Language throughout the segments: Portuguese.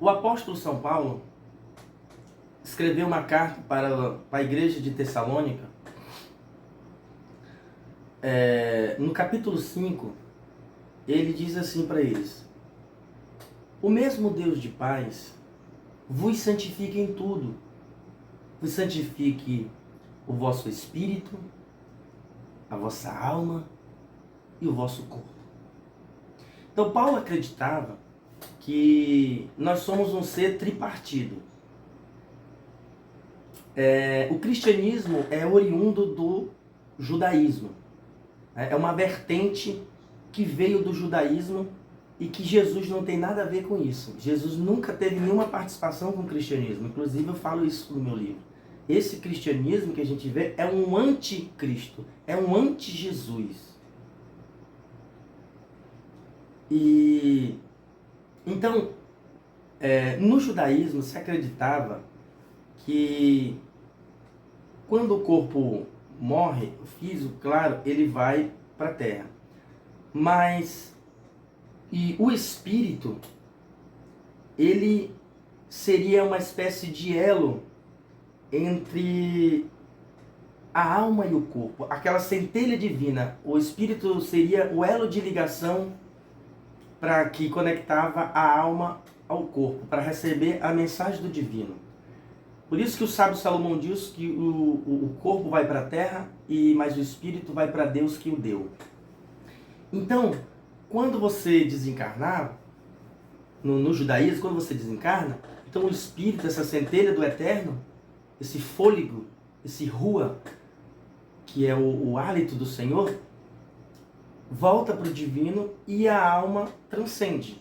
O apóstolo São Paulo escreveu uma carta para a igreja de Tessalônica. No capítulo 5, ele diz assim para eles: o mesmo Deus de paz vos santifique em tudo, vos santifique o vosso espírito, a vossa alma e o vosso corpo. Então Paulo acreditava que nós somos um ser tripartido. O cristianismo é oriundo do judaísmo. É uma vertente que veio do judaísmo e que Jesus não tem nada a ver com isso. Jesus nunca teve nenhuma participação com o cristianismo. Inclusive eu falo isso no meu livro. Esse cristianismo que a gente vê é um anticristo, é um anti-Jesus. E então, no judaísmo se acreditava que quando o corpo morre, o físico, claro, ele vai para a terra. Mas o espírito, ele seria uma espécie de elo entre a alma e o corpo. Aquela centelha divina, o espírito seria o elo de ligação para que conectava a alma ao corpo, para receber a mensagem do divino. Por isso que o sábio Salomão diz que o corpo vai para a terra, mas o espírito vai para Deus que o deu. Então, quando você desencarnar, no judaísmo, quando você desencarna, então o espírito, essa centelha do eterno, esse fôlego, esse rua, que é o hálito do Senhor, volta para o divino e a alma transcende.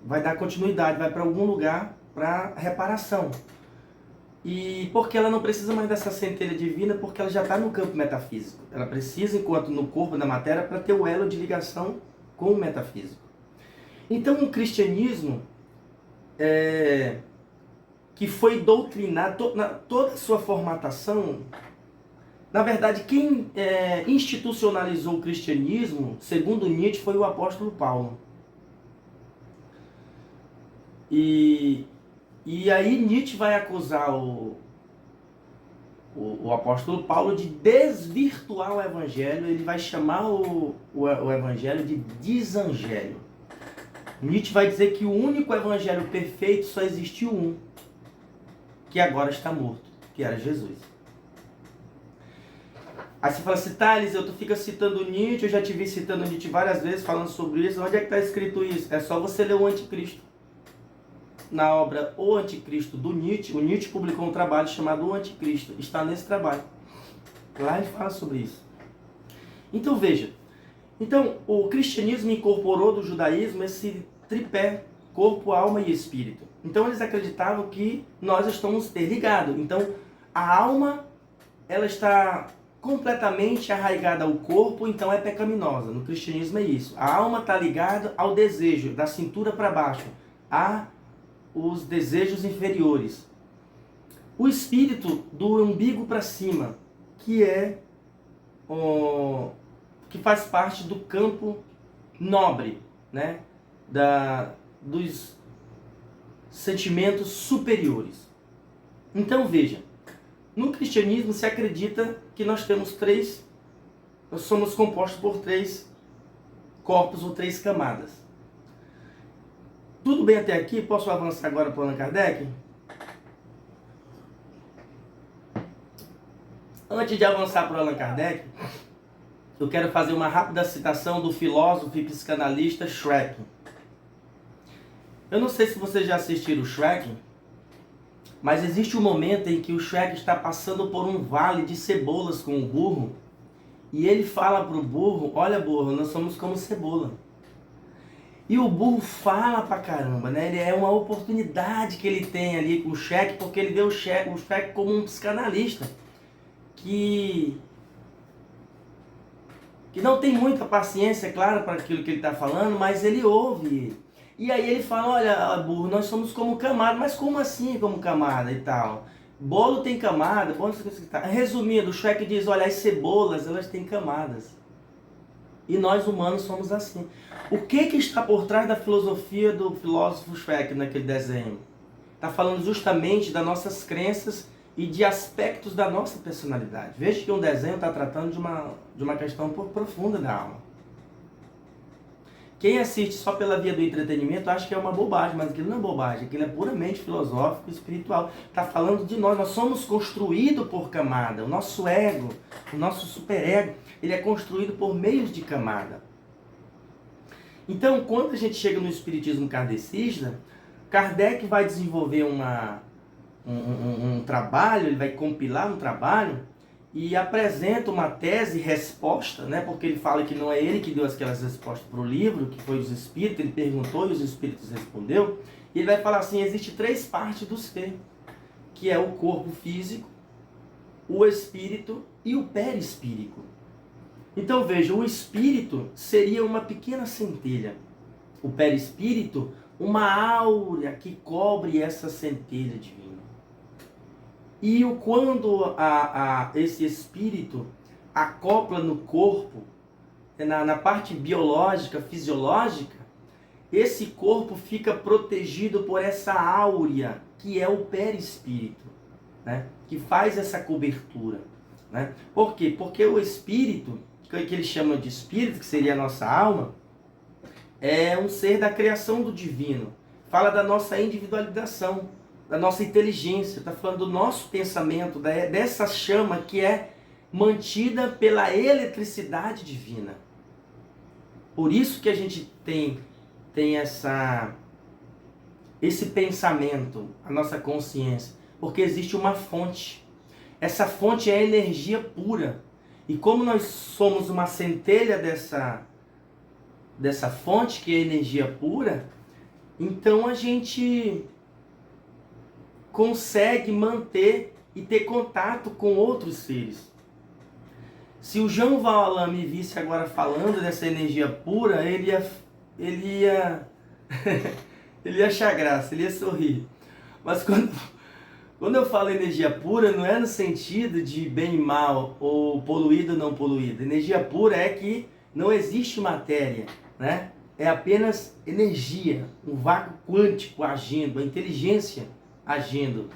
Vai dar continuidade, vai para algum lugar para reparação. E porque ela não precisa mais dessa centelha divina, porque ela já está no campo metafísico. Ela precisa, enquanto no corpo, na matéria, para ter o elo de ligação com o metafísico. Então o cristianismo, que foi doutrinado, toda a sua formatação, na verdade, quem institucionalizou o cristianismo, segundo Nietzsche, foi o apóstolo Paulo. E aí Nietzsche vai acusar o apóstolo Paulo de desvirtuar o evangelho. Ele vai chamar o evangelho de desangélio. Nietzsche vai dizer que o único evangelho perfeito só existiu um, que agora está morto, que era Jesus. Aí você fala assim, Thales, tu fica citando Nietzsche, eu já te vi citando Nietzsche várias vezes, falando sobre isso. Onde é que está escrito isso? É só você ler o Anticristo. Na obra O Anticristo do Nietzsche, o Nietzsche publicou um trabalho chamado O Anticristo. Está nesse trabalho. Lá ele fala sobre isso. Então veja, o cristianismo incorporou do judaísmo esse tripé, corpo, alma e espírito. Então eles acreditavam que nós estamos interligados. Então a alma, ela está completamente arraigada ao corpo, então é pecaminosa. No cristianismo é isso. A alma está ligada ao desejo, da cintura para baixo, os desejos inferiores. O espírito do umbigo para cima, que que faz parte do campo nobre, né? Dos sentimentos superiores. Então veja, no cristianismo se acredita que nós somos compostos por 3 corpos ou 3 camadas. Tudo bem até aqui? Posso avançar agora para o Allan Kardec? Antes de avançar para o Allan Kardec, eu quero fazer uma rápida citação do filósofo e psicanalista Shrek. Eu não sei se vocês já assistiram o Shrek, mas existe um momento em que o Shrek está passando por um vale de cebolas com o burro, e ele fala para o burro, olha burro, nós somos como cebola. E o burro fala pra caramba, né? Ele é uma oportunidade que ele tem ali com o Shrek, porque ele vê o Shrek como um psicanalista que não tem muita paciência, claro, para aquilo que ele está falando, mas ele ouve. E aí ele fala, olha, burro, nós somos como camada. Mas como assim como camada e tal? Bolo tem camada, bolo... Resumindo, o Shrek diz, olha, as cebolas, elas têm camadas. E nós humanos somos assim. O que está por trás da filosofia do filósofo Schweck naquele desenho? Está falando justamente das nossas crenças e de aspectos da nossa personalidade. Veja que um desenho está tratando de uma questão profunda da alma. Quem assiste só pela via do entretenimento acha que é uma bobagem, mas aquilo não é bobagem, aquilo é puramente filosófico e espiritual. Está falando de nós somos construídos por camada. O nosso ego, o nosso superego, ele é construído por meios de camada. Então, quando a gente chega no espiritismo kardecista, Kardec vai desenvolver um trabalho, ele vai compilar um trabalho e apresenta uma tese-resposta, né? Porque ele fala que não é ele que deu aquelas respostas para o livro, que foi os espíritos, ele perguntou e os espíritos respondeu. E ele vai falar assim, existe 3 partes do ser, que é o corpo físico, o espírito e o perispírito. Então veja, o espírito seria uma pequena centelha, o perispírito uma áurea que cobre essa centelha divina. E quando esse espírito acopla no corpo, na parte biológica, fisiológica, esse corpo fica protegido por essa áurea, que é o perispírito, né? Que faz essa cobertura. Né? Por quê? Porque o espírito, que ele chama de espírito, que seria a nossa alma, é um ser da criação do divino. Fala da nossa individualização, da nossa inteligência, está falando do nosso pensamento, dessa chama que é mantida pela eletricidade divina. Por isso que a gente tem esse pensamento, a nossa consciência, porque existe uma fonte. Essa fonte é energia pura. E como nós somos uma centelha dessa fonte, que é energia pura, então a gente consegue manter e ter contato com outros seres. Se o Jean Valjean me visse agora falando dessa energia pura, ele ia ele ia achar graça, ele ia sorrir. Mas quando eu falo energia pura, não é no sentido de bem e mal, ou poluído ou não poluído. Energia pura é que não existe matéria, né? É apenas energia, um vácuo quântico agindo, a inteligência agindo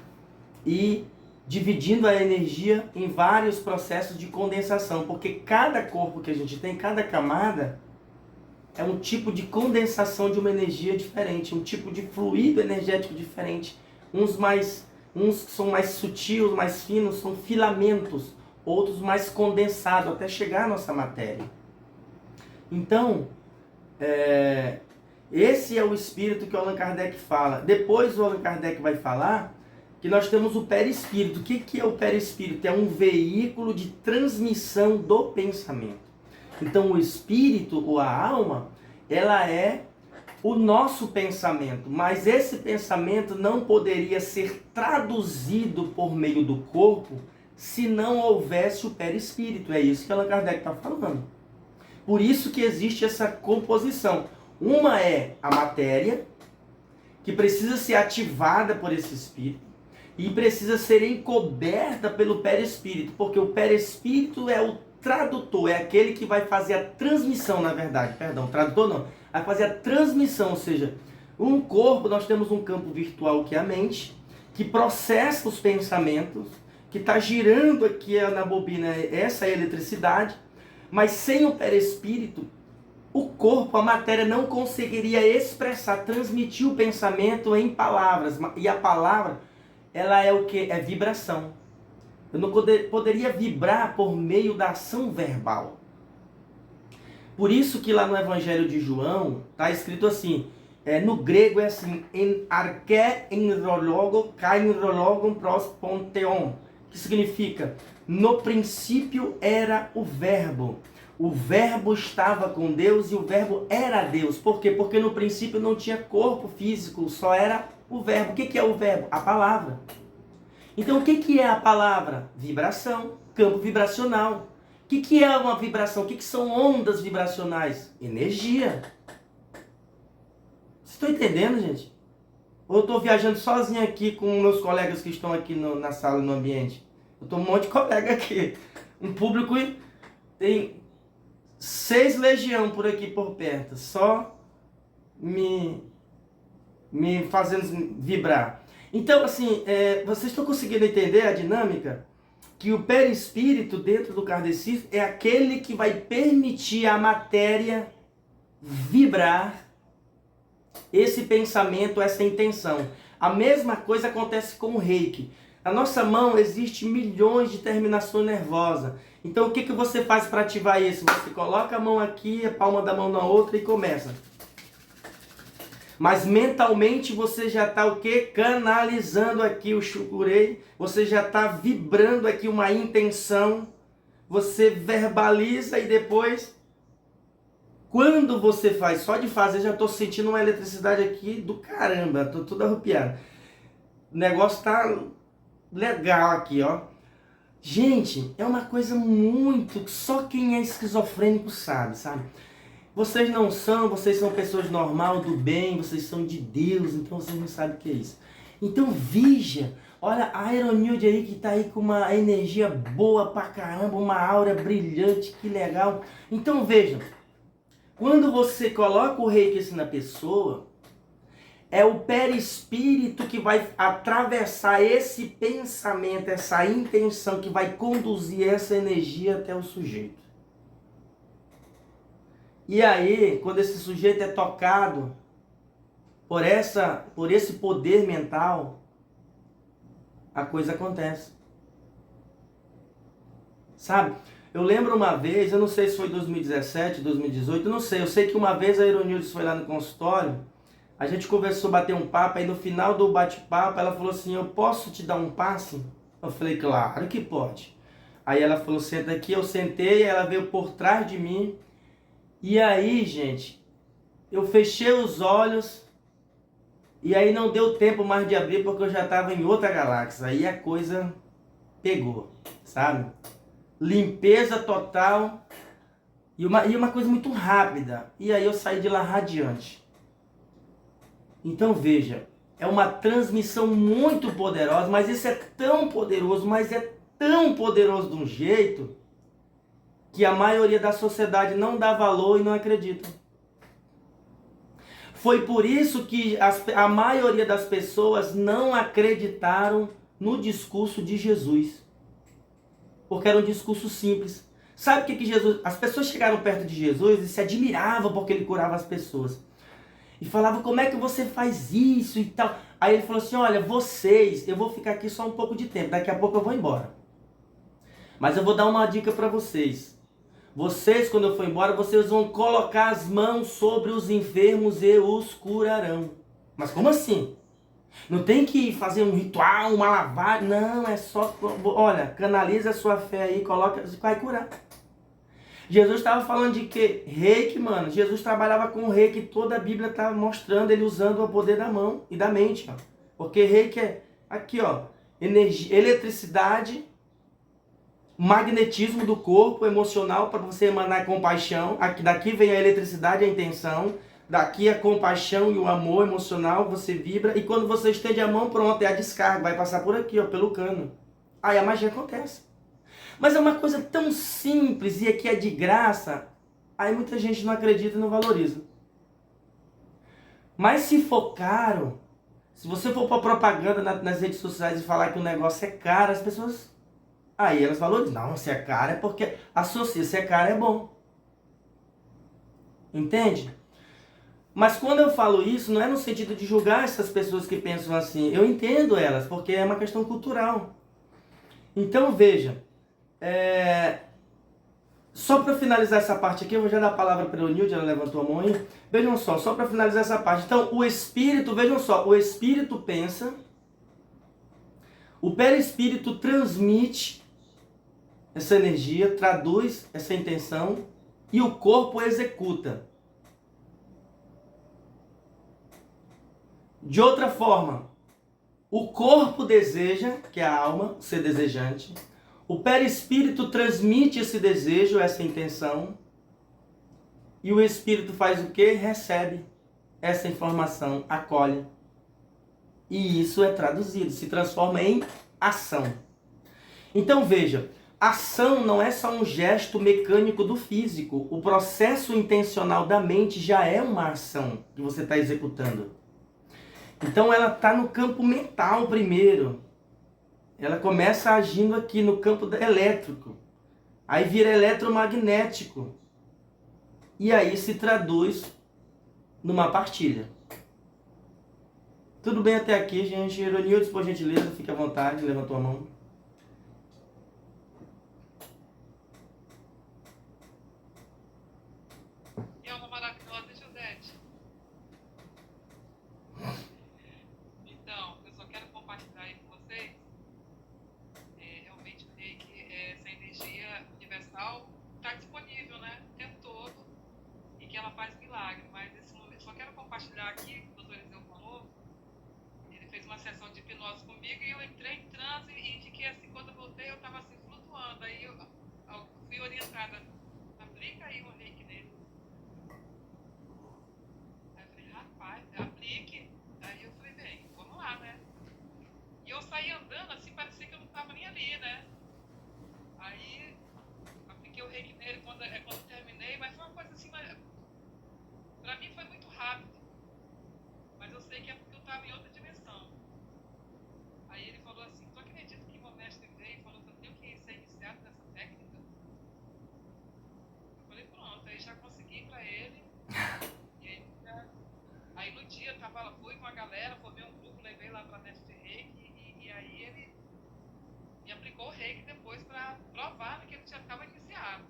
e dividindo a energia em vários processos de condensação, porque cada corpo que a gente tem, cada camada, é um tipo de condensação de uma energia diferente, um tipo de fluido energético diferente. Uns são mais sutis, mais finos, são filamentos, outros mais condensados, até chegar à nossa matéria. Então, esse é o espírito que o Allan Kardec fala. Depois o Allan Kardec vai falar que nós temos o perispírito. O que é o perispírito? É um veículo de transmissão do pensamento. Então o espírito, ou a alma, ela é o nosso pensamento. Mas esse pensamento não poderia ser traduzido por meio do corpo se não houvesse o perispírito. É isso que Allan Kardec está falando. Por isso que existe essa composição. Uma é a matéria, que precisa ser ativada por esse espírito, e precisa ser encoberta pelo perispírito, porque o perispírito é o tradutor, é aquele que vai fazer a transmissão, na verdade, tradutor não, vai fazer a transmissão, ou seja, um corpo, nós temos um campo virtual que é a mente, que processa os pensamentos, que está girando aqui na bobina essa eletricidade, mas sem o perispírito, o corpo, a matéria não conseguiria expressar, transmitir o pensamento em palavras. E a palavra, ela é o que? É vibração. Eu não poderia vibrar por meio da ação verbal. Por isso que lá no Evangelho de João, está escrito assim, no grego é assim, en arché enrologo, kai enrologon pros ponteon, que significa, no princípio era o verbo. O verbo estava com Deus e o verbo era Deus. Por quê? Porque no princípio não tinha corpo físico, só era o verbo. O que é o verbo? A palavra. Então o que é a palavra? Vibração, campo vibracional. O que é uma vibração? O que são ondas vibracionais? Energia. Vocês estão entendendo, gente? Ou eu estou viajando sozinho aqui com meus colegas que estão aqui na sala, no ambiente? Eu estou um monte de colega aqui. Um público tem 6 legião por aqui por perto, só me fazendo vibrar. Então, assim, vocês estão conseguindo entender a dinâmica? Que o perispírito dentro do kardecismo é aquele que vai permitir a matéria vibrar esse pensamento, essa intenção. A mesma coisa acontece com o reiki. Na nossa mão existe milhões de terminações nervosas. Então o que você faz para ativar isso? Você coloca a mão aqui, a palma da mão na outra e começa. Mas mentalmente você já está o quê? Canalizando aqui o Shukurei. Você já está vibrando aqui uma intenção. Você verbaliza e depois, quando você faz, só de fazer, já estou sentindo uma eletricidade aqui do caramba. Estou tudo arrupiado. O negócio está legal aqui, ó. Gente, é uma coisa muito... Só quem é esquizofrênico sabe? Vocês não são, vocês são pessoas normais, do bem, vocês são de Deus, então vocês não sabem o que é isso. Então veja, olha a Ironilde aí que tá aí com uma energia boa pra caramba, uma aura brilhante, que legal. Então veja, quando você coloca o reiki assim na pessoa, é o perispírito que vai atravessar esse pensamento, essa intenção, que vai conduzir essa energia até o sujeito. E aí, quando esse sujeito é tocado por esse poder mental, a coisa acontece. Sabe? Eu lembro uma vez, eu não sei se foi 2017, 2018, não sei. Eu sei que uma vez a Ironildes foi lá no consultório, a gente conversou, bateu um papo, aí no final do bate-papo ela falou assim, eu posso te dar um passe? Eu falei, claro que pode. Aí ela falou, senta aqui, eu sentei, ela veio por trás de mim. E aí, gente, eu fechei os olhos e aí não deu tempo mais de abrir porque eu já estava em outra galáxia. Aí a coisa pegou, sabe? Limpeza total e uma coisa muito rápida. E aí eu saí de lá radiante. Então veja, é uma transmissão muito poderosa, mas isso é tão poderoso, mas é tão poderoso de um jeito que a maioria da sociedade não dá valor e não acredita. Foi por isso que a maioria das pessoas não acreditaram no discurso de Jesus. Porque era um discurso simples. Sabe o que Jesus... As pessoas chegaram perto de Jesus e se admiravam porque ele curava as pessoas. E falavam, como é que você faz isso e tal. Aí ele falou assim, olha, vocês, eu vou ficar aqui só um pouco de tempo, daqui a pouco eu vou embora. Mas eu vou dar uma dica para vocês. Vocês, quando eu for embora, vocês vão colocar as mãos sobre os enfermos e os curarão. Mas como assim? Não tem que fazer um ritual, uma lavagem. Não, é só... Olha, canaliza a sua fé aí, coloca... Vai curar. Jesus estava falando de quê? Reiki, mano. Jesus trabalhava com reiki. Toda a Bíblia está mostrando ele usando o poder da mão e da mente. Ó. Porque reiki é... Aqui, ó. Energia, eletricidade... Magnetismo do corpo emocional para você emanar compaixão. Daqui vem a eletricidade, a intenção. Daqui a compaixão e o amor emocional, você vibra. E quando você estende a mão, pronto, é a descarga. Vai passar por aqui, ó, pelo cano. Aí a magia acontece. Mas é uma coisa tão simples e aqui é de graça. Aí muita gente não acredita e não valoriza. Mas se for caro, se você for para propaganda nas redes sociais e falar que o negócio é caro, as pessoas... Aí elas valorizam. Não, se é caro é porque associa, se é caro é bom. Entende? Mas quando eu falo isso, não é no sentido de julgar essas pessoas que pensam assim. Eu entendo elas, porque é uma questão cultural. Então veja, só para finalizar essa parte aqui, eu vou já dar a palavra para a Leonilde, ela levantou a mão aí. Vejam só para finalizar essa parte. Então o espírito, vejam só, o espírito pensa, o perispírito transmite essa energia, traduz essa intenção e o corpo executa. De outra forma, o corpo deseja, que é a alma, ser desejante. O perispírito transmite esse desejo, essa intenção. E o espírito faz o quê? Recebe essa informação, acolhe. E isso é traduzido, se transforma em ação. Então veja, ação não é só um gesto mecânico do físico. O processo intencional da mente já é uma ação que você está executando. Então ela está no campo mental primeiro. Ela começa agindo aqui no campo elétrico. Aí vira eletromagnético. E aí se traduz numa partilha. Tudo bem até aqui, gente? Ironildes, por gentileza, fique à vontade, levantou a mão. E é uma maravilhosa, Josete. Então, eu só quero compartilhar aí com vocês. Realmente o reiki, essa energia universal está disponível, né? O tempo todo. E que ela faz milagre. Mas esse momento, só quero compartilhar aqui, que o doutor Eliseu falou. Ele fez uma sessão de hipnose comigo e eu entrei em transe e fiquei assim, quando eu voltei, eu estava assim flutuando. Aí eu fui orientada, aplica aí um reiki nele. Aí eu falei, rapaz, aplique. Aí eu falei, bem, vamos lá, né? E eu saí andando assim, parecia que eu não estava nem ali, né? Aí apliquei o reiki nele quando terminei, mas foi uma coisa assim, pra mim foi muito rápido. Mas eu sei que é porque eu estava em outra dimensão. Aí ele falou assim, tu acredita que meu mestre veio e falou que eu tenho que ser iniciado nessa técnica? Eu falei, pronto, aí já consegui pra ele. E aí no dia fui com a galera, formei um grupo, levei lá pra mestre reiki e aí ele me aplicou o reiki depois pra provar que ele já estava iniciado.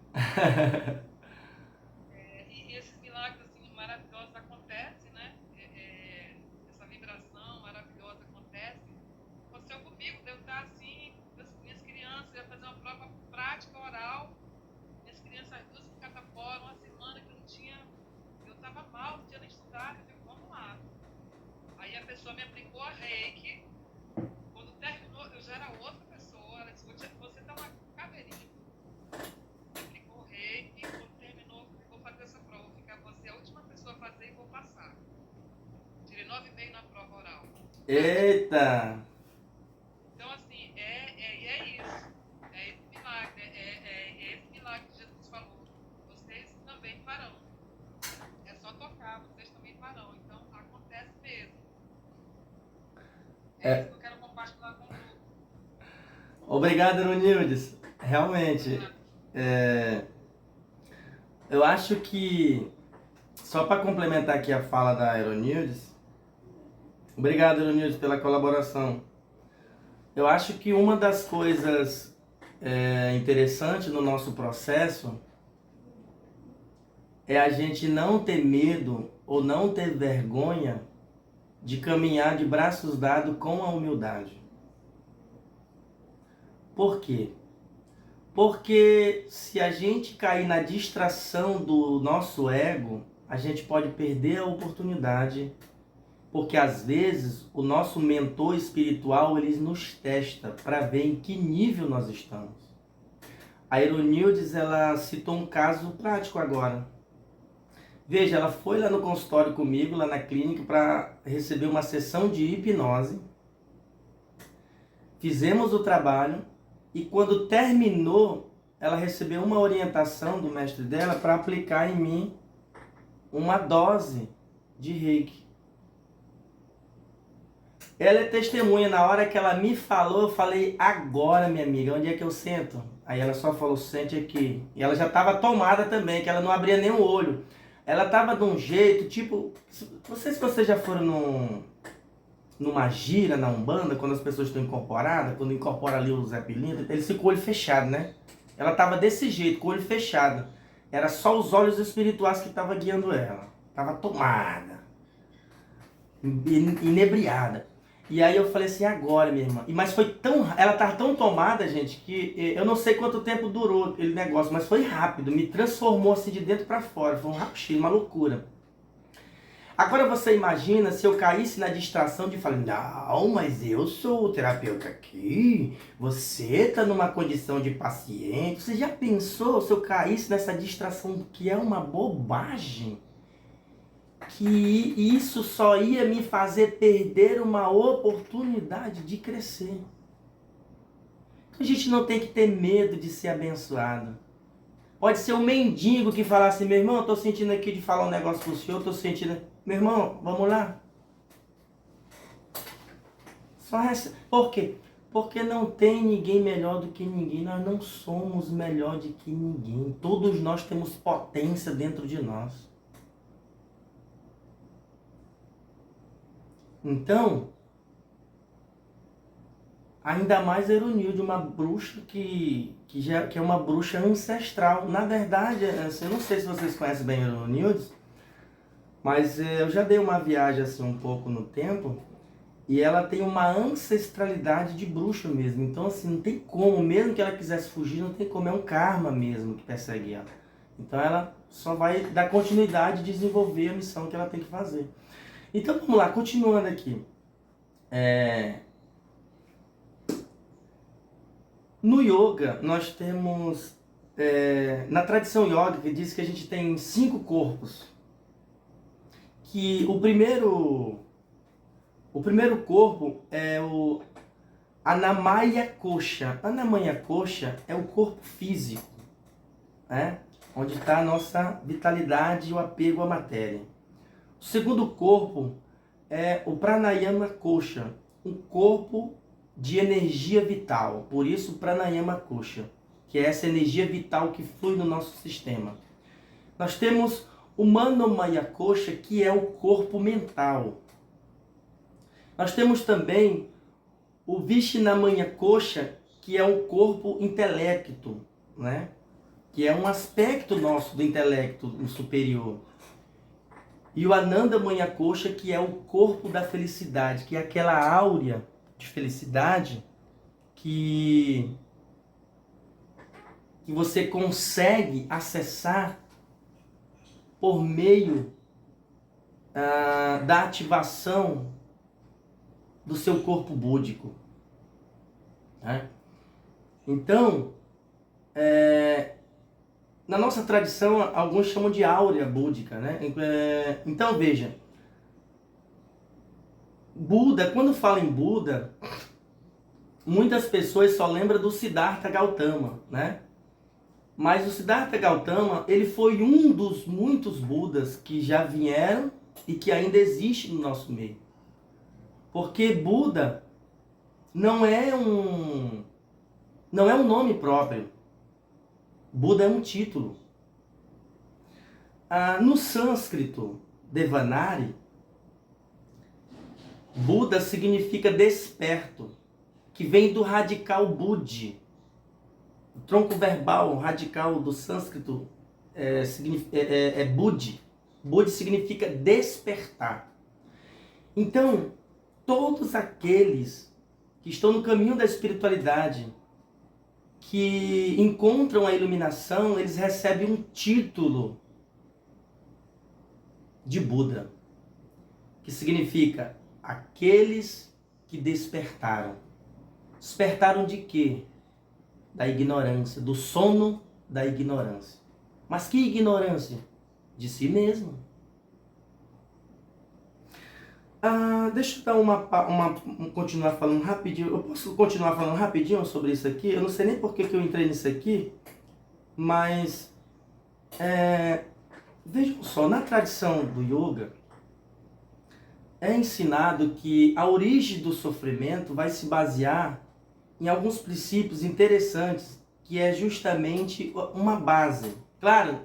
E esses milagres assim, maravilhosos acontecem, né? Essa vibração maravilhosa acontece. Aconteceu comigo, devo estar assim, minhas crianças, ia fazer uma prova prática oral, minhas crianças as duas ficaram fora, uma semana que eu estava mal, não tinha nem estudado, eu digo, vamos lá. Aí a pessoa me aplicou a reiki, quando terminou, eu já era outra pessoa, ela disse, você tá uma caveirinha. Me aplicou o reiki, quando terminou, eu vou fazer essa prova, vou ficar você a última pessoa a fazer e vou passar. Tirei 9,5 na prova oral. Eita! Então, assim, é isso. É esse milagre, é esse milagre que Jesus falou. Vocês também farão. É só tocar, vocês também farão. Então, acontece mesmo. Isso que eu quero compartilhar com o grupo. Obrigado, Ironildes. Realmente, eu acho que, só para complementar aqui a fala da Ironildes, obrigado, Ironildes, pela colaboração. Eu acho que uma das coisas interessantes no nosso processo é a gente não ter medo ou não ter vergonha de caminhar de braços dados com a humildade. Por quê? Porque se a gente cair na distração do nosso ego, a gente pode perder a oportunidade, porque às vezes o nosso mentor espiritual ele nos testa para ver em que nível nós estamos. A Ironildes, ela citou um caso prático agora. Veja, ela foi lá no consultório comigo, lá na clínica, para receber uma sessão de hipnose. Fizemos o trabalho e quando terminou, ela recebeu uma orientação do mestre dela para aplicar em mim uma dose de reiki. Ela é testemunha, na hora que ela me falou, eu falei, agora minha amiga, onde é que eu sento? Aí ela só falou, sente aqui. E ela já estava tomada também, que ela não abria nem o olho. Ela estava de um jeito, tipo, não sei se vocês já foram numa gira na Umbanda, quando as pessoas estão incorporadas, quando incorpora ali o Zé Pilintra, eles ficam com o olho fechado, né? Ela estava desse jeito, com o olho fechado. Era só os olhos espirituais que estavam guiando ela. Estava tomada, inebriada. E aí eu falei assim, agora, minha irmã. Mas foi tão... Ela estava tão tomada, gente, que eu não sei quanto tempo durou aquele negócio, mas foi rápido. Me transformou assim de dentro para fora. Foi um rapidinho, uma loucura. Agora você imagina se eu caísse na distração de falar, não, mas eu sou o terapeuta aqui, você está numa condição de paciente. Você já pensou se eu caísse nessa distração que é uma bobagem? Que isso só ia me fazer perder uma oportunidade de crescer. A gente não tem que ter medo de ser abençoado. Pode ser um mendigo que falar assim, meu irmão, eu tô sentindo aqui de falar um negócio pro senhor, eu tô sentindo... Meu irmão, vamos lá? Por quê? Porque não tem ninguém melhor do que ninguém. Nós não somos melhor do que ninguém. Todos nós temos potência dentro de nós. Então, ainda mais a Eronilde, uma bruxa que é uma bruxa ancestral. Na verdade, assim, eu não sei se vocês conhecem bem a Eronilde, mas eu já dei uma viagem assim um pouco no tempo. E ela tem uma ancestralidade de bruxa mesmo. Então, assim, não tem como, mesmo que ela quisesse fugir, não tem como. É um karma mesmo que persegue ela. Então, ela só vai dar continuidade e desenvolver a missão que ela tem que fazer. Então, vamos lá, continuando aqui. No yoga, nós temos... na tradição yoga, diz que a gente tem 5 corpos. Que o primeiro corpo é o Anamaya Kosha. Anamaya Kosha é o corpo físico, né? Onde está a nossa vitalidade e o apego à matéria. O segundo corpo é o Pranayama Kosha, um corpo de energia vital. Por isso, Pranayama Kosha, que é essa energia vital que flui no nosso sistema. Nós temos o Manomaya Kosha, que é o corpo mental. Nós temos também o Vishnamaya Kosha, que é um corpo intelecto, né? Que é um aspecto nosso do intelecto superior. E o Anandamaya Kosha, que é o corpo da felicidade, que é aquela áurea de felicidade que você consegue acessar por meio da ativação do seu corpo búdico, né? Então, na nossa tradição, alguns chamam de áurea búdica, né? Então, veja, Buda, quando fala em Buda, muitas pessoas só lembram do Siddhartha Gautama, né? Mas o Siddhartha Gautama, ele foi um dos muitos Budas que já vieram e que ainda existe no nosso meio. Porque Buda não é um nome próprio. Buda é um título. No sânscrito, Devanari, Buda significa desperto, que vem do radical Budi. O tronco verbal radical do sânscrito é Budi. Budi significa despertar. Então, todos aqueles que estão no caminho da espiritualidade, que encontram a iluminação, eles recebem um título de Buda, que significa aqueles que despertaram. Despertaram de quê? Da ignorância, do sono da ignorância. Mas que ignorância? De si mesmo. Deixa eu dar continuar falando rapidinho. Eu posso continuar falando rapidinho sobre isso aqui? Eu não sei nem por que eu entrei nisso aqui, mas vejam só, na tradição do yoga, é ensinado que a origem do sofrimento vai se basear em alguns princípios interessantes, que é justamente uma base. Claro,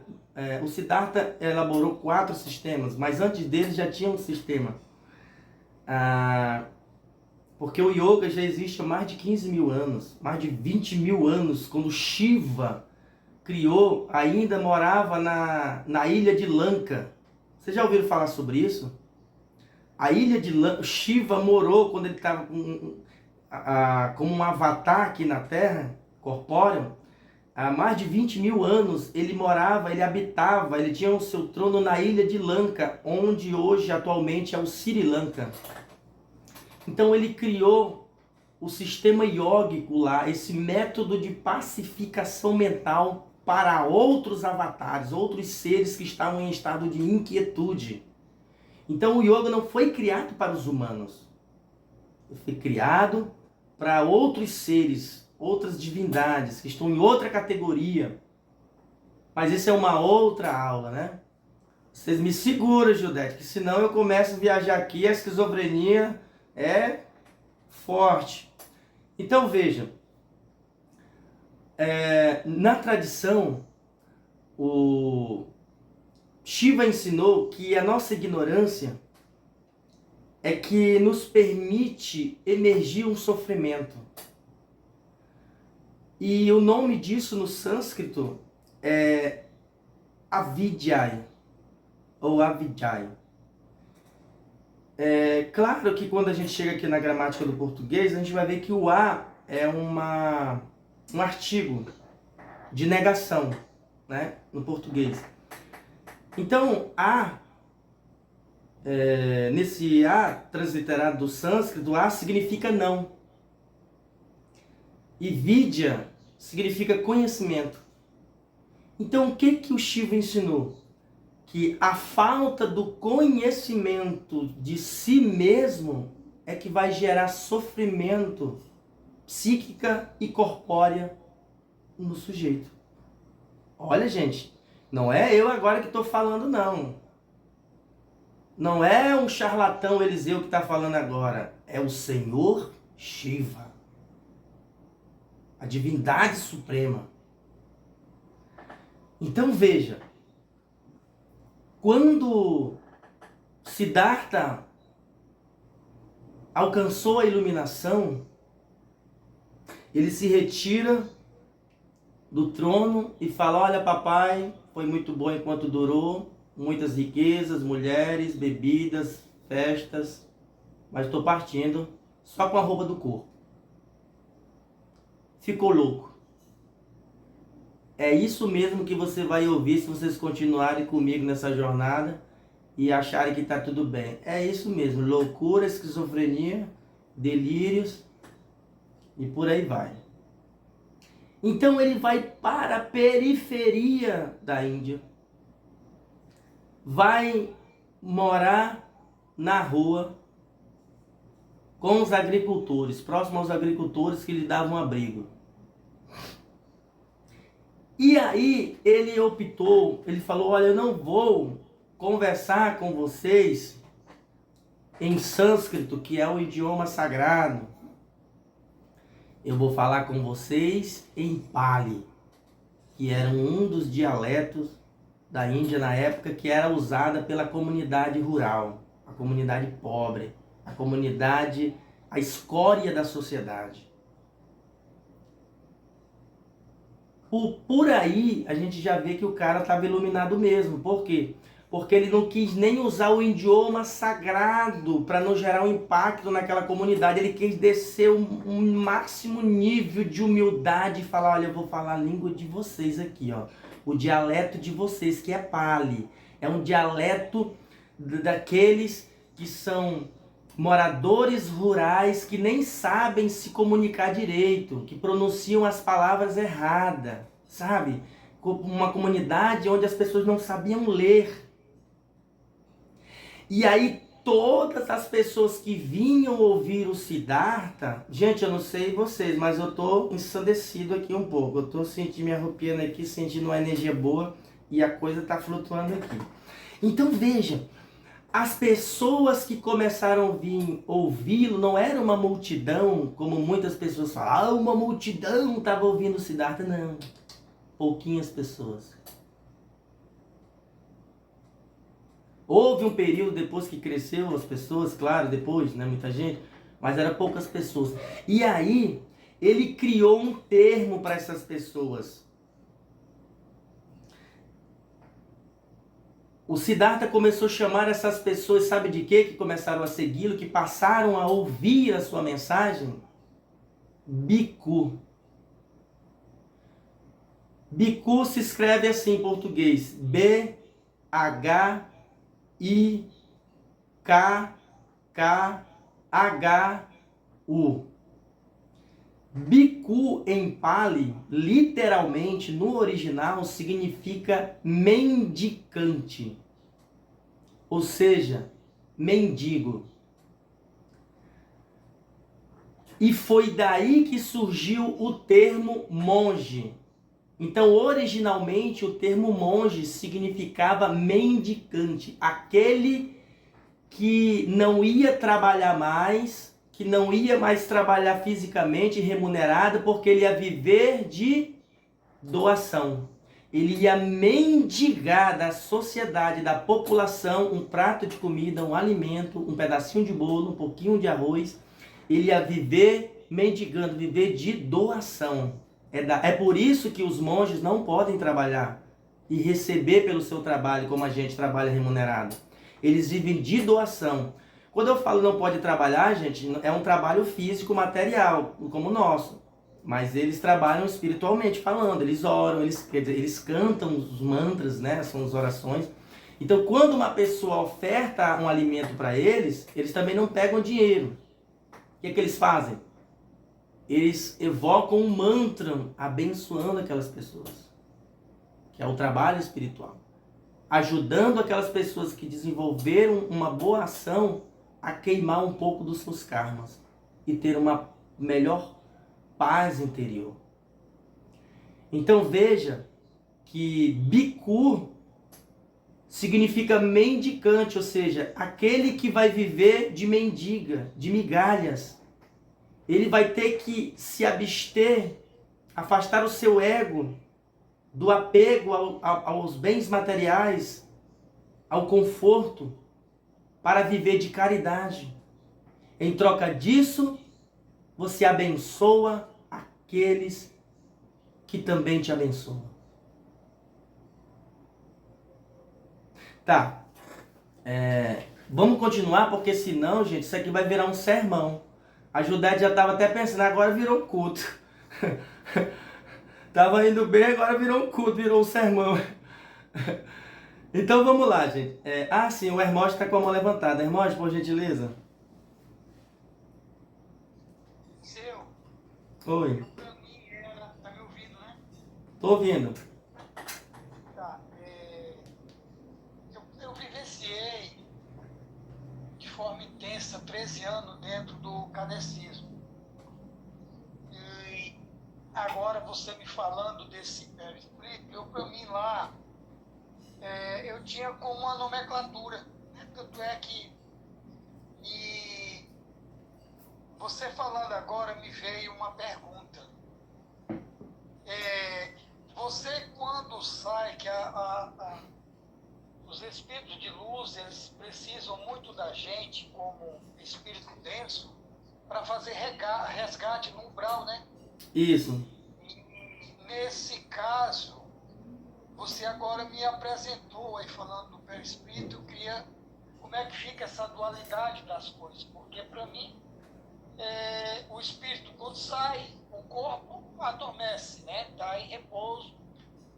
o Siddhartha elaborou 4 sistemas, mas antes dele já tinha um sistema. Porque o yoga já existe há mais de 15 mil anos, mais de 20 mil anos, quando Shiva criou, ainda morava na ilha de Lanka. Vocês já ouviram falar sobre isso? A ilha de Lanka, Shiva morou quando ele estava como um avatar aqui na Terra, corpóreo. Há mais de 20 mil anos ele morava, ele habitava, ele tinha o seu trono na ilha de Lanka, onde hoje atualmente é o Sri Lanka. Então ele criou o sistema iógico lá, esse método de pacificação mental para outros avatares, outros seres que estavam em estado de inquietude. Então o yoga não foi criado para os humanos, ele foi criado para outros seres outras divindades, que estão em outra categoria. Mas isso é uma outra aula, né? Vocês me seguram, Judete, que senão eu começo a viajar aqui, a esquizofrenia é forte. Então veja, na tradição, o Shiva ensinou que a nossa ignorância é que nos permite emergir um sofrimento. E o nome disso no sânscrito é avidyai, ou avidjai. É claro que quando a gente chega aqui na gramática do português, a gente vai ver que o a é um artigo de negação, né, no português. Então, nesse a transliterado do sânscrito, a significa não. E vidya significa conhecimento. Então, o que o Shiva ensinou? Que a falta do conhecimento de si mesmo é que vai gerar sofrimento psíquica e corpórea no sujeito. Olha, gente, não é eu agora que estou falando, não. Não é um charlatão Eliseu que está falando agora. É o Senhor Shiva, a divindade suprema. Então veja, quando Siddhartha alcançou a iluminação, ele se retira do trono e fala: olha, papai, foi muito bom enquanto durou, muitas riquezas, mulheres, bebidas, festas, mas estou partindo só com a roupa do corpo. Ficou louco. É isso mesmo que você vai ouvir se vocês continuarem comigo nessa jornada e acharem que está tudo bem. É isso mesmo, loucura, esquizofrenia, delírios e por aí vai. Então ele vai para a periferia da Índia, vai morar na rua com os agricultores, próximo aos agricultores que lhe davam abrigo. E aí ele optou, ele falou: olha, eu não vou conversar com vocês em sânscrito, que é o idioma sagrado. Eu vou falar com vocês em Pali, que era um dos dialetos da Índia na época, que era usada pela comunidade rural, a comunidade pobre, a comunidade, a escória da sociedade. Por aí a gente já vê que o cara estava iluminado mesmo. Por quê? Porque ele não quis nem usar o idioma sagrado para não gerar um impacto naquela comunidade. Ele quis descer um máximo nível de humildade e falar: olha, eu vou falar a língua de vocês aqui, ó, o dialeto de vocês, que é Pali. É um dialeto daqueles que são moradores rurais que nem sabem se comunicar direito, que pronunciam as palavras erradas, sabe? Uma comunidade onde as pessoas não sabiam ler. E aí todas as pessoas que vinham ouvir o Siddhartha, gente, eu não sei vocês, mas eu tô ensandecido aqui um pouco, eu tô sentindo, me arrupiando aqui, sentindo uma energia boa e a coisa tá flutuando aqui. Então veja, as pessoas que começaram a vir ouvi-lo não era uma multidão, como muitas pessoas falam, uma multidão estava ouvindo o Siddhartha. Não, pouquinhas pessoas. Houve um período depois que cresceu as pessoas, claro, depois, né, muita gente, mas eram poucas pessoas. E aí, ele criou um termo para essas pessoas. O Siddhartha começou a chamar essas pessoas, sabe de quê? Que começaram a segui-lo, que passaram a ouvir a sua mensagem? Bhikkhu. Bhikkhu se escreve assim em português: B-H-I-K-K-H-U. Bhikkhu em Pali, literalmente no original, significa mendicante, ou seja, mendigo. E foi daí que surgiu o termo monge. Então, originalmente, o termo monge significava mendicante, aquele que não ia trabalhar mais, que não ia mais trabalhar fisicamente remunerado, porque ele ia viver de doação. Ele ia mendigar da sociedade, da população, um prato de comida, um alimento, um pedacinho de bolo, um pouquinho de arroz. Ele ia viver mendigando, viver de doação. É por isso que os monges não podem trabalhar e receber pelo seu trabalho como a gente trabalha remunerado. Eles vivem de doação. Quando eu falo não pode trabalhar, gente, é um trabalho físico, material, como o nosso. Mas eles trabalham espiritualmente falando, eles oram, eles cantam os mantras, né? São as orações. Então, quando uma pessoa oferta um alimento para eles, eles também não pegam dinheiro. O que é que eles fazem? Eles evocam um mantra abençoando aquelas pessoas, que é o trabalho espiritual, ajudando aquelas pessoas que desenvolveram uma boa ação a queimar um pouco dos seus karmas e ter uma melhor paz interior. Então veja que biku significa mendicante, ou seja, aquele que vai viver de mendiga, de migalhas. Ele vai ter que se abster, afastar o seu ego do apego aos bens materiais, ao conforto, para viver de caridade. Em troca disso, você abençoa aqueles que também te abençoam. Tá. Vamos continuar, porque senão, gente, isso aqui vai virar um sermão. A Judete já estava até pensando, agora virou culto. Tava indo bem, agora virou um culto, virou um sermão. Então vamos lá, gente. Sim, o Hermógenes está com a mão levantada. Hermógenes, por gentileza. Seu. Oi. Pra mim tá me ouvindo, né? Tô ouvindo. Tá. Eu vivenciei de forma intensa 13 anos dentro do kardecismo. E agora você me falando desse espírito, pra mim lá, eu tinha como uma nomenclatura, né? Tanto é que você falando agora me veio uma pergunta. Você quando sai, que os espíritos de luz, eles precisam muito da gente como espírito denso para fazer resgate no umbral, né? Isso. E nesse caso, você agora me apresentou aí falando do perispírito, eu queria como é que fica essa dualidade das coisas, porque para mim o espírito quando sai, o corpo adormece, né? Está em repouso,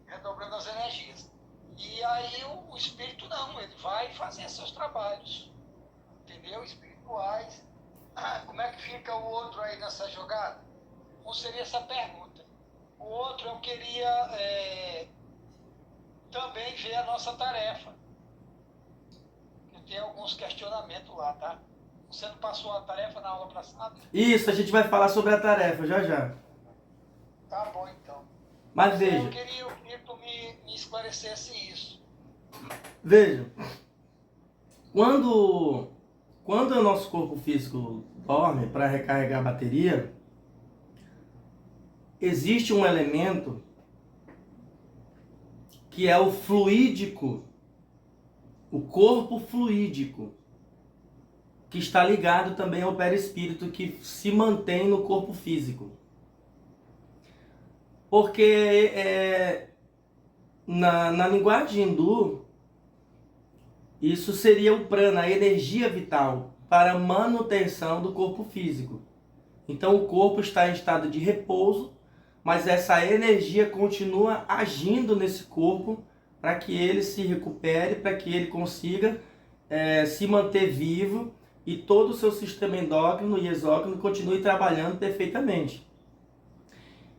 redobrando as energias. E aí o espírito não, ele vai fazer seus trabalhos, entendeu? Espirituais. Como é que fica o outro aí nessa jogada? Como seria essa pergunta? O outro eu queria também ver a nossa tarefa. Eu tenho alguns questionamentos lá, tá? Você não passou a tarefa na aula passada? Isso, a gente vai falar sobre a tarefa já já. Tá bom, então. Mas veja. Eu queria que tu me esclarecesse isso. Veja. Quando o nosso corpo físico dorme para recarregar a bateria, existe um elemento que é o fluídico, o corpo fluídico, que está ligado também ao perispírito, que se mantém no corpo físico. Porque na linguagem hindu, isso seria o prana, a energia vital para a manutenção do corpo físico. Então o corpo está em estado de repouso, mas essa energia continua agindo nesse corpo para que ele se recupere, para que ele consiga se manter vivo e todo o seu sistema endócrino e exócrino continue trabalhando perfeitamente.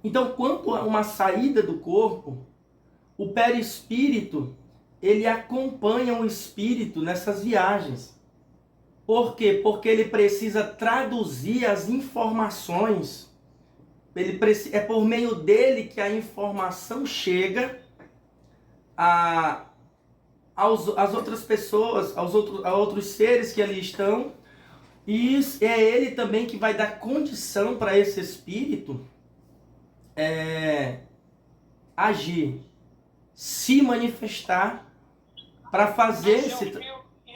Então, quanto a uma saída do corpo, o perispírito, ele acompanha o espírito nessas viagens. Por quê? Porque ele precisa traduzir as informações. É por meio dele que a informação chega às outras pessoas, a outros seres que ali estão. E é ele também que vai dar condição para esse espírito agir, se manifestar para fazer Isso esse...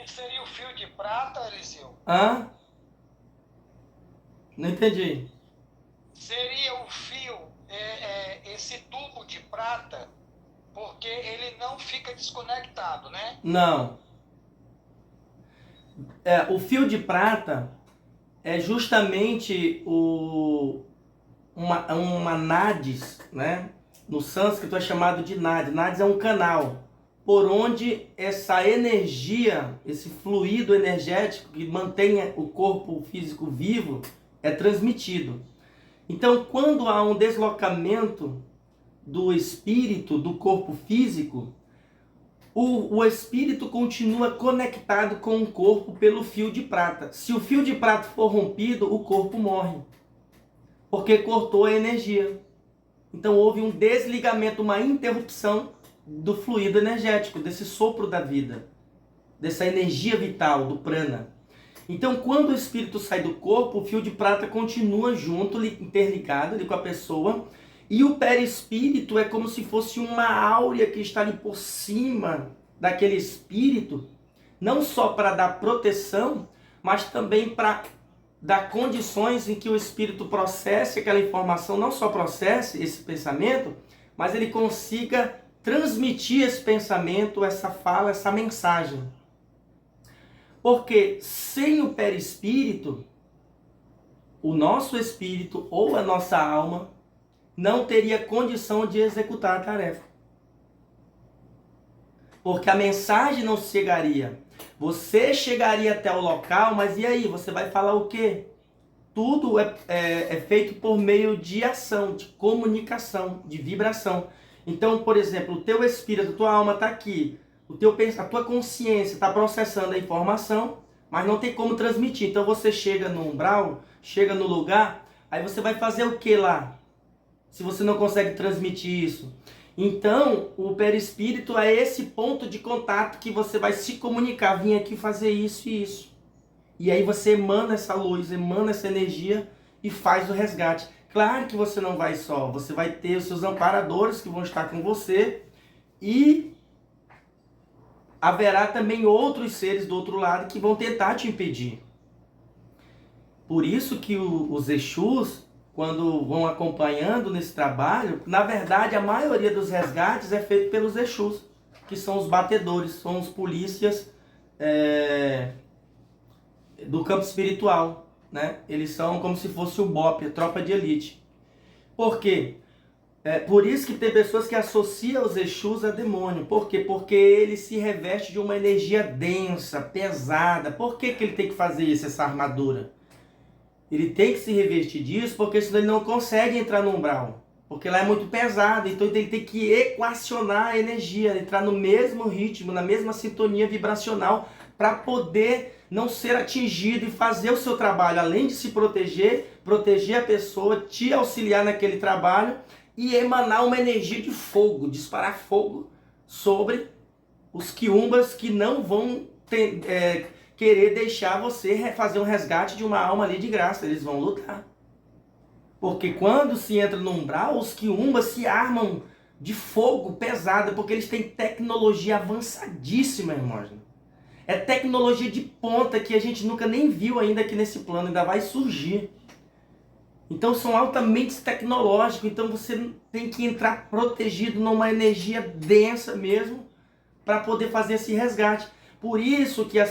seria o fio de prata, Eliseu? Hã? Não entendi. Seria o fio, esse tubo de prata, porque ele não fica desconectado, né? Não. O fio de prata é justamente uma nadis, né? No sânscrito é chamado de nadis. Nadis é um canal por onde essa energia, esse fluido energético que mantém o corpo físico vivo é transmitido. Então, quando há um deslocamento do espírito do corpo físico, o espírito continua conectado com o corpo pelo fio de prata. Se o fio de prata for rompido, o corpo morre, porque cortou a energia. Então houve um desligamento, uma interrupção do fluido energético, desse sopro da vida, dessa energia vital, do prana. Então, quando o espírito sai do corpo, o fio de prata continua junto, interligado ali com a pessoa, e o perispírito é como se fosse uma áurea que está ali por cima daquele espírito, não só para dar proteção, mas também para dar condições em que o espírito processe aquela informação, não só processe esse pensamento, mas ele consiga transmitir esse pensamento, essa fala, essa mensagem. Porque sem o perispírito, o nosso espírito ou a nossa alma não teria condição de executar a tarefa. Porque a mensagem não chegaria. Você chegaria até o local, mas e aí? Você vai falar o quê? Tudo é feito por meio de ação, de comunicação, de vibração. Então, por exemplo, o teu espírito, a tua alma está aqui. A tua consciência está processando a informação, mas não tem como transmitir. Então você chega no umbral, chega no lugar, aí você vai fazer o que lá? Se você não consegue transmitir isso. Então, o perispírito é esse ponto de contato que você vai se comunicar. Vim aqui fazer isso e isso. E aí você emana essa luz, emana essa energia e faz o resgate. Claro que você não vai só, você vai ter os seus amparadores que vão estar com você e haverá também outros seres do outro lado que vão tentar te impedir. Por isso que os Exus, quando vão acompanhando nesse trabalho, na verdade a maioria dos resgates é feito pelos Exus, que são os batedores, são os polícias do campo espiritual, né? Eles são como se fosse o BOP, a tropa de elite. Por quê? Por isso que tem pessoas que associam os Exus a demônio. Por quê? Porque ele se reveste de uma energia densa, pesada. Por que ele tem que fazer isso, essa armadura? Ele tem que se revestir disso porque senão ele não consegue entrar no umbral. Porque lá é muito pesado, então ele tem que equacionar a energia, entrar no mesmo ritmo, na mesma sintonia vibracional para poder não ser atingido e fazer o seu trabalho. Além de se proteger, proteger a pessoa, te auxiliar naquele trabalho e emanar uma energia de fogo, disparar fogo sobre os quiumbas que não vão querer deixar você fazer um resgate de uma alma ali de graça. Eles vão lutar. Porque quando se entra no umbral, os quiumbas se armam de fogo pesado, porque eles têm tecnologia avançadíssima, irmãos. É tecnologia de ponta que a gente nunca nem viu ainda aqui nesse plano, ainda vai surgir. Então são altamente tecnológicos, então você tem que entrar protegido numa energia densa mesmo para poder fazer esse resgate. Por isso que as